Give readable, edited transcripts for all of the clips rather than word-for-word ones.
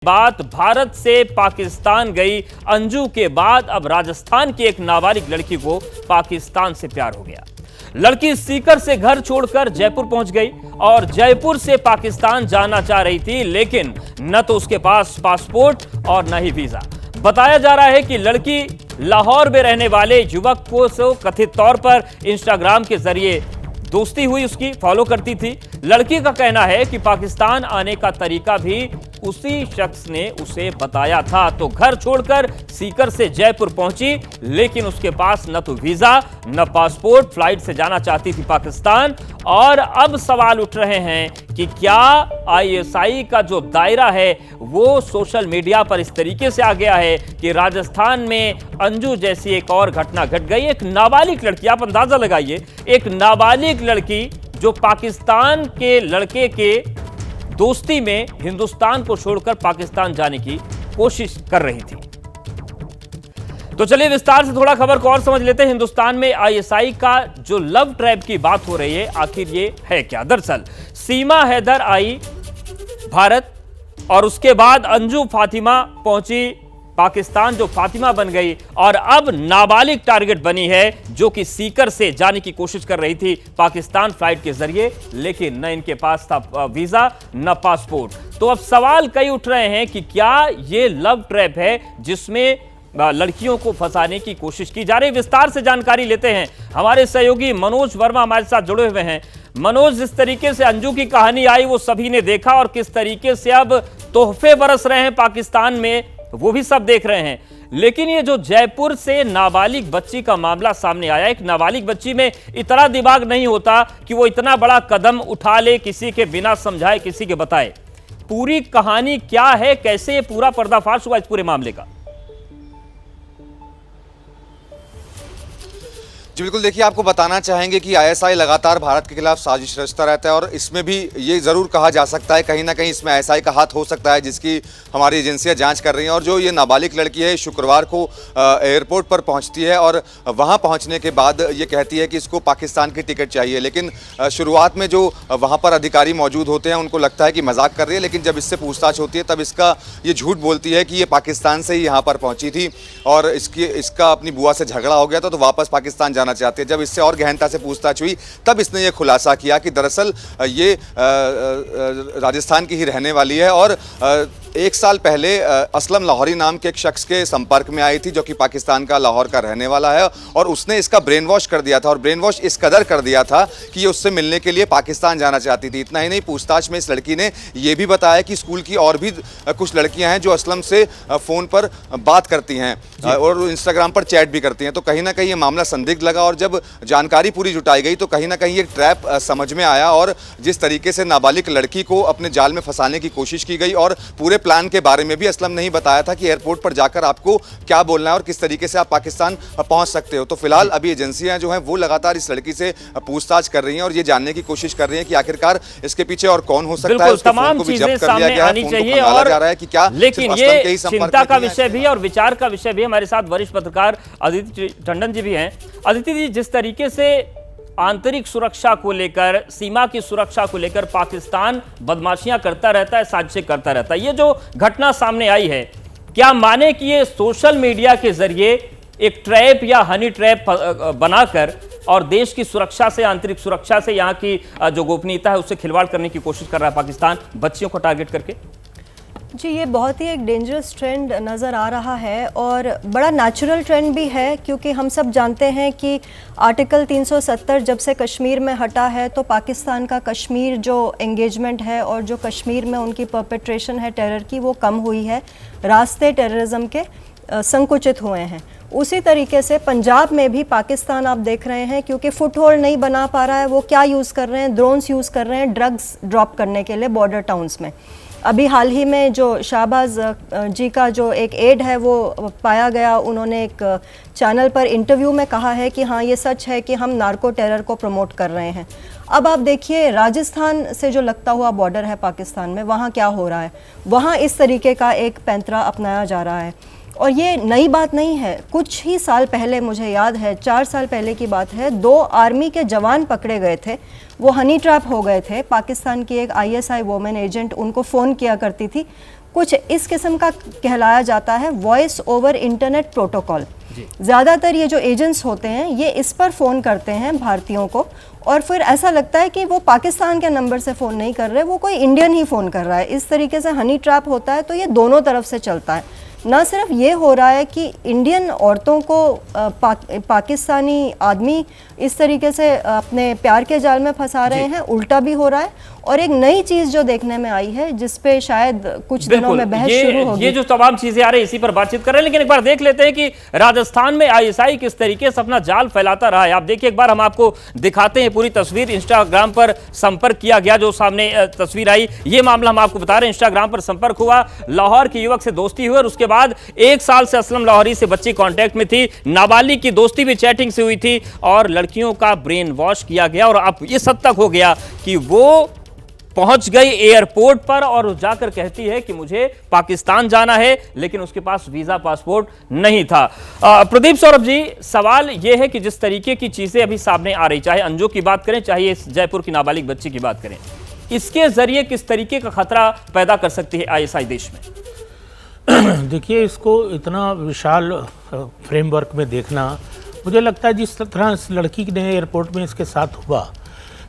बात भारत से पाकिस्तान गई अंजू के बाद अब राजस्थान की एक नाबालिग लड़की को पाकिस्तान से प्यार हो गया। लड़की सीकर से घर छोड़कर जयपुर पहुंच गई और जयपुर से पाकिस्तान जाना चाह रही थी, लेकिन न तो उसके पास पासपोर्ट और न ही वीजा। बताया जा रहा है कि लड़की लाहौर में रहने वाले युवक को कथित तौर पर इंस्टाग्राम के जरिए दोस्ती हुई, उसकी फॉलो करती थी। लड़की का कहना है कि पाकिस्तान आने का तरीका भी उसी शख्स ने उसे बताया था, तो घर छोड़कर सीकर से जयपुर पहुंची, लेकिन उसके पास न तो वीजा न पासपोर्ट। फ्लाइट से जाना चाहती थी पाकिस्तान। और अब सवाल उठ रहे हैं कि क्या आईएसआई का जो दायरा है वो सोशल मीडिया पर इस तरीके से आ गया है कि राजस्थान में अंजू जैसी एक और घटना घट गई। एक नाबालिग लड़की, आप अंदाजा लगाइए, एक नाबालिग लड़की जो पाकिस्तान के लड़के के दोस्ती में हिंदुस्तान को छोड़कर पाकिस्तान जाने की कोशिश कर रही थी। तो चलिए विस्तार से थोड़ा खबर को और समझ लेते हैं। हिंदुस्तान में आईएसआई का जो लव ट्रैप की बात हो रही है, आखिर ये है क्या? दरअसल सीमा हैदर आई भारत और उसके बाद अंजू फातिमा पहुंची पाकिस्तान, जो फातिमा बन गई और अब नाबालिग टारगेट बनी है, जो कि सीकर से जाने की कोशिश कर रही थी पाकिस्तान फ्लाइट के जरिए, लेकिन न इनके पास था वीजा न पासपोर्ट। तो अब सवाल कई उठ रहे हैं कि क्या ये लव ट्रैप है जिसमें लड़कियों को फंसाने की कोशिश की जा रही है। विस्तार से जानकारी लेते हैं, हमारे सहयोगी मनोज वर्मा हमारे साथ जुड़े हुए हैं। मनोज, जिस तरीके से अंजू की कहानी आई वो सभी ने देखा और किस तरीके से अब तोहफे बरस रहे हैं पाकिस्तान में, वो भी सब देख रहे हैं। लेकिन ये जो जयपुर से नाबालिग बच्ची का मामला सामने आया, एक नाबालिग बच्ची में इतना दिमाग नहीं होता कि वो इतना बड़ा कदम उठा ले किसी के बिना समझाए, किसी के बताए। पूरी कहानी क्या है, कैसे ये पूरा पर्दाफाश हुआ इस पूरे मामले का? जी बिल्कुल, देखिए आपको बताना चाहेंगे कि आईएसआई लगातार भारत के खिलाफ साजिश रचता रहता है और इसमें भी ये ज़रूर कहा जा सकता है कहीं ना कहीं इसमें आईएसआई का हाथ हो सकता है, जिसकी हमारी एजेंसियां जांच कर रही हैं। और जो ये नाबालिग लड़की है शुक्रवार को एयरपोर्ट पर पहुंचती है और वहां पहुंचने के बाद ये कहती है कि इसको पाकिस्तान की टिकट चाहिए, लेकिन शुरुआत में जो वहाँ पर अधिकारी मौजूद होते हैं उनको लगता है कि मजाक कर रही है, लेकिन जब इससे पूछताछ होती है तब ये झूठ बोलती है कि ये पाकिस्तान से ही यहाँ पर पहुँची थी और इसका अपनी बुआ से झगड़ा हो गया था तो वापस पाकिस्तान जाना चाहते हैं। जब इससे और गहनता से पूछताछ हुई तब इसने ये खुलासा किया कि दरअसल ये राजस्थान की ही रहने वाली है और 1 साल पहले असलम लाहौरी नाम के एक शख्स के संपर्क में आई थी जो कि पाकिस्तान का लाहौर का रहने वाला है और उसने इसका ब्रेन वॉश कर दिया था और ब्रेन वॉश इस कदर कर दिया था कि ये उससे मिलने के लिए पाकिस्तान जाना चाहती थी। इतना ही नहीं, पूछताछ में इस लड़की ने यह भी बताया कि स्कूल की और भी कुछ लड़कियां हैं जो असलम से फ़ोन पर बात करती हैं और इंस्टाग्राम पर चैट भी करती हैं। तो कहीं ना कहीं ये मामला संदिग्ध लगा और जब जानकारी पूरी जुटाई गई तो कहीं ना कहीं एक ट्रैप समझ में आया और जिस तरीके से नाबालिग लड़की को अपने जाल में फंसाने की कोशिश की गई और पूरे प्लान के बारे में भी असलम ने ही बताया था कि एयरपोर्ट पर जाकर आपको क्या बोलना है और किस तरीके से आप पाकिस्तान पहुंच सकते हो। तो फिलहाल अभी एजेंसियां जो हैं वो लगातार इस लड़की से पूछताछ कर रही हैं और ये जानने की कोशिश कर रही हैं कि आखिरकार इसके पीछे और कौन हो सकता है। तमाम चीजें सामने आनी चाहिए और जा रहा है कि क्या, लेकिन ये चिंता का विषय भी और विचार का विषय भी। हमारे साथ वरिष्ठ पत्रकार अदिति टंडन जी भी हैं। अदिति जी, जिस तरीके से आंतरिक सुरक्षा को लेकर, सीमा की सुरक्षा को लेकर पाकिस्तान बदमाशियां करता रहता है, साजिशें करता रहता है, ये जो घटना सामने आई है, क्या माने कि ये सोशल मीडिया के जरिए एक ट्रैप या हनी ट्रैप बनाकर और देश की सुरक्षा से, आंतरिक सुरक्षा से, यहाँ की जो गोपनीयता है उससे खिलवाड़ करने की कोशिश कर रहा है पाकिस्तान, बच्चियों को टारगेट करके? जी, ये बहुत ही एक डेंजरस ट्रेंड नज़र आ रहा है और बड़ा नेचुरल ट्रेंड भी है, क्योंकि हम सब जानते हैं कि आर्टिकल 370 जब से कश्मीर में हटा है तो पाकिस्तान का कश्मीर जो एंगेजमेंट है और जो कश्मीर में उनकी परपेट्रेशन है टेरर की, वो कम हुई है, रास्ते टेररिज्म के संकुचित हुए हैं। उसी तरीके से पंजाब में भी पाकिस्तान आप देख रहे हैं, क्योंकि फुटहोल्ड नहीं बना पा रहा है, वो क्या यूज़ कर रहे हैं, ड्रोन्स यूज़ कर रहे हैं ड्रग्स ड्रॉप करने के लिए बॉर्डर टाउन्स में। अभी हाल ही में जो शाहबाज जी का जो एक एड है वो पाया गया, उन्होंने एक चैनल पर इंटरव्यू में कहा है कि हाँ ये सच है कि हम नार्को टेरर को प्रमोट कर रहे हैं। अब आप देखिए राजस्थान से जो लगता हुआ बॉर्डर है पाकिस्तान में, वहाँ क्या हो रहा है, वहाँ इस तरीके का एक पैंतरा अपनाया जा रहा है। और ये नई बात नहीं है, कुछ ही साल पहले, मुझे याद है 4 साल पहले की बात है, 2 आर्मी के जवान पकड़े गए थे, वो हनी ट्रैप हो गए थे। पाकिस्तान की एक आईएसआई वोमेन एजेंट उनको फ़ोन किया करती थी, कुछ इस किस्म का कहलाया जाता है वॉइस ओवर इंटरनेट प्रोटोकॉल। ज़्यादातर ये जो एजेंट्स होते हैं ये इस पर फ़ोन करते हैं भारतीयों को, और फिर ऐसा लगता है कि वो पाकिस्तान के नंबर से फ़ोन नहीं कर रहे, वो कोई इंडियन ही फ़ोन कर रहा है। इस तरीके से हनी ट्रैप होता है। तो ये दोनों तरफ से चलता है। ना सिर्फ ये हो रहा है कि इंडियन औरतों को पाकिस्तानी आदमी इस तरीके से अपने प्यार के जाल में फंसा रहे हैं, उल्टा भी हो रहा है। और एक नई चीज जो देखने में आई है जिस पे शायद कुछ दिनों में बहस शुरू होगी। ये जो तमाम चीजें आ रही है इसी पर बातचीत कर रहे हैं, लेकिन एक बार देख लेते हैं कि राजस्थान में आईएसआई किस तरीके से अपना जाल फैलाता रहा है। आप देखिए, एक बार हम आपको दिखाते हैं पूरी तस्वीर। इंस्टाग्राम पर संपर्क किया गया, जो सामने तस्वीर आई, ये मामला हम आपको बता रहे हैं। इंस्टाग्राम पर संपर्क हुआ, लाहौर के युवक से दोस्ती हुई और उसके बाद 1 साल से असलम लाहौरी से बच्ची कांटेक्ट में थी। नाबालिग की दोस्ती भी चैटिंग से हुई थी और लड़कियों का ब्रेन वॉश किया गया। और अब इस हद तक हो गया कि वो पहुंच गई एयरपोर्ट पर और जाकर कहती है कि मुझे पाकिस्तान जाना है, लेकिन उसके पास वीजा पासपोर्ट नहीं था। प्रदीप सौरभ जी, सवाल यह है कि जिस तरीके की चीजें अभी सामने आ रही, चाहे अंजू की बात करें, चाहे इस जयपुर की नाबालिग बच्ची की बात करें, इसके जरिए किस तरीके का खतरा पैदा कर सकती है आईएसआई देश में? देखिए, इसको इतना विशाल फ्रेमवर्क में देखना, मुझे लगता है जिस तरह इस लड़की ने एयरपोर्ट में इसके साथ हुआ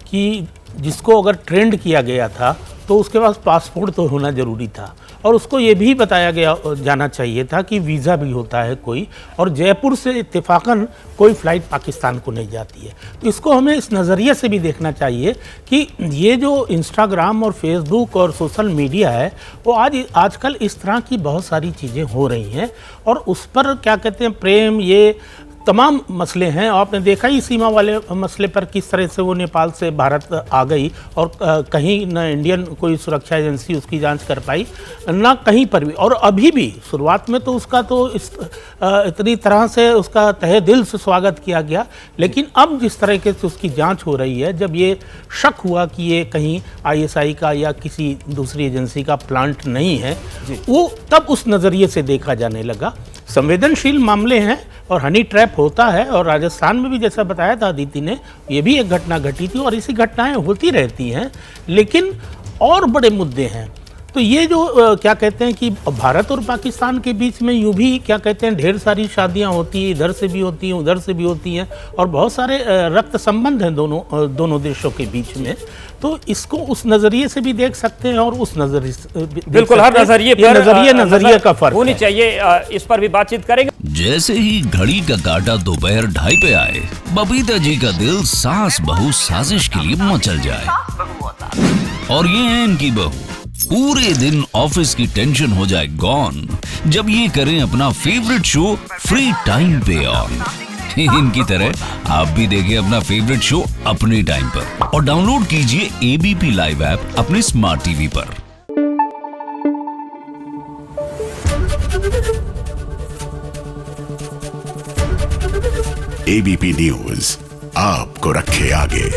कि जिसको अगर ट्रेंड किया गया था तो उसके पास पासपोर्ट तो होना ज़रूरी था, और उसको ये भी बताया गया जाना चाहिए था कि वीज़ा भी होता है कोई, और जयपुर से इत्तेफाकन कोई फ़्लाइट पाकिस्तान को नहीं जाती है। तो इसको हमें इस नज़रिए से भी देखना चाहिए कि ये जो इंस्टाग्राम और फेसबुक और सोशल मीडिया है वो आजकल इस तरह की बहुत सारी चीज़ें हो रही हैं, और उस पर क्या कहते हैं प्रेम, ये तमाम मसले हैं। आपने देखा ही सीमा वाले मसले पर किस तरह से वो नेपाल से भारत आ गई और कहीं न इंडियन कोई सुरक्षा एजेंसी उसकी जांच कर पाई, ना कहीं पर भी। और अभी भी शुरुआत में तो उसका तो इतनी तरह से उसका तहे दिल से स्वागत किया गया, लेकिन अब जिस तरीके से उसकी जांच हो रही है, जब ये शक हुआ कि ये कहीं आईएसआई का या किसी दूसरी एजेंसी का प्लांट नहीं है, वो तब उस नज़रिए से देखा जाने लगा। संवेदनशील मामले हैं और हनी ट्रैप होता है, और राजस्थान में भी जैसा बताया था अदिति ने, ये भी एक घटना घटी थी और ऐसी घटनाएं होती रहती हैं। लेकिन और बड़े मुद्दे हैं। तो ये जो क्या कहते हैं कि भारत और पाकिस्तान के बीच में यूँ भी क्या कहते हैं ढेर सारी शादियां होती हैं, इधर से भी होती हैं, उधर से भी होती हैं, और बहुत सारे रक्त संबंध हैं दोनों देशों के बीच में। तो इसको उस नज़रिए से भी देख सकते हैं, और उस नज़रिए से बिल्कुल, हर नज़रिए पर नज़रिए का फर्क होनी चाहिए। इस पर भी बातचीत करेंगे। जैसे ही घड़ी का काटा दोपहर 2:30 पे आए, बबीता जी का दिल सास बहू साजिश के लिए मचल जाए। और ये है इनकी बहू, पूरे दिन ऑफिस की टेंशन हो जाए गॉन जब ये करें अपना फेवरेट शो फ्री टाइम पे ऑन। इनकी तरह आप भी देखें अपना फेवरेट शो अपने टाइम पर और डाउनलोड कीजिए एबीपी लाइव ऐप अपने स्मार्ट टीवी पर। एबीपी न्यूज आपको रखे आगे।